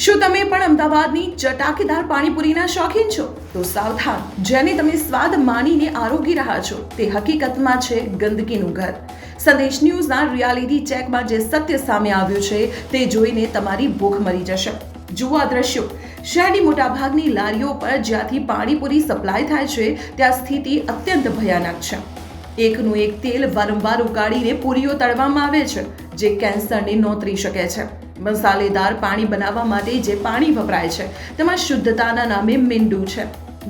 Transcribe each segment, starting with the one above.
શું તમે પણ અમદાવાદની ચટાકેદાર પાણીપુરીના શોખીન છો? તો સાવધાન, જેને તમે સ્વાદ માણીને આરોગી રહ્યા છો તે હકીકતમાં છે ગંદકીનું ઘર. સંદેશ ન્યૂઝના રિયાલિટી ચેકમાં જે સત્ય સામે આવ્યું છે તે જોઈને તમારી ભૂખ મરી જશે. જુઓ આ દ્રશ્યો. શહેરની મોટાભાગની લારીઓ પર જ્યાંથી પાણીપુરી સપ્લાય થાય છે ત્યાં સ્થિતિ અત્યંત ભયાનક છે. એકનું એક તેલ વારંવાર ઉકાળીને પૂરીઓ તળવામાં આવે છે, જે કેન્સરને નોતરી શકે છે. મસાલેદાર પાણી બનાવવા માટે જે પાણી વપરાય છે તેમાં શુદ્ધતાના નામે મીંડું છે.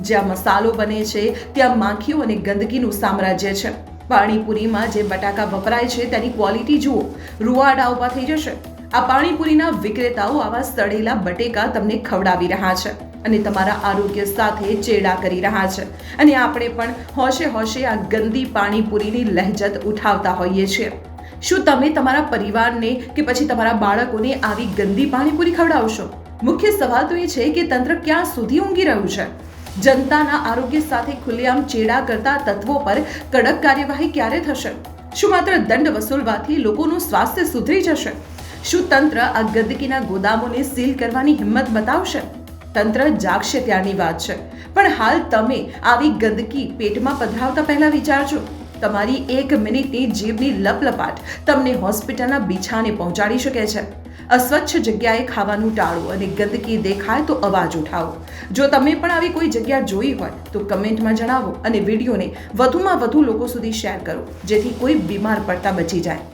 જ્યાં મસાલો બને છે ત્યાં માખીઓ અને ગંદકીનું સામ્રાજ્ય છે. પાણીપુરીમાં જે બટાકા વપરાય છે તેની ક્વોલિટી જુઓ, રૂવાડા ઉભા થઈ જશે. આ પાણીપુરીના વિક્રેતાઓ આવા સડેલા બટેકા તમને ખવડાવી રહ્યા છે અને તમારા આરોગ્ય સાથે ચેડા કરી રહ્યા છે. અને આપણે પણ હોશે હોશે આ ગંદી પાણીપુરીની લહેજત ઉઠાવતા હોઈએ છીએ. શું તમે તમારા પરિવારને કે પછી તમારા બાળકોને આવી ગંદી પાણીપુરી ખવડાવશો? મુખ્ય સવાલ તો એ છે કે તંત્ર ક્યાં સુધી ઊંઘી રહ્યું છે? જનતાના આરોગ્ય સાથે ખુલ્લેઆમ ચેડા કરતા તત્વો પર કડક કાર્યવાહી ક્યારે થશે? શું માત્ર દંડ વસૂલવાથી લોકોનું સ્વાસ્થ્ય સુધરી જશે? શું તંત્ર આ ગંદકીના ગોદામોને સીલ કરવાની હિંમત બતાવશે? તંત્ર જાગશે ત્યારની વાત છે, પણ હાલ તમે આવી ગંદકી પેટમાં પધરાવતા પહેલા વિચારજો. તમારી 1 મિનિટની જીભની લપલપાટ તમને હોસ્પિટલના બિછાને પહોંચાડી શકે છે. અસ્વચ્છ જગ્યાએ ખાવાનું ટાળો અને ગંદકી દેખાય તો અવાજ ઉઠાવો. જો તમે પણ આવી કોઈ જગ્યા જોઈ હોય તો કમેન્ટમાં જણાવો અને વિડીયોને વધુમાં વધુ લોકો સુધી શેર કરો, જેથી કોઈ બીમાર પડતા બચી જાય.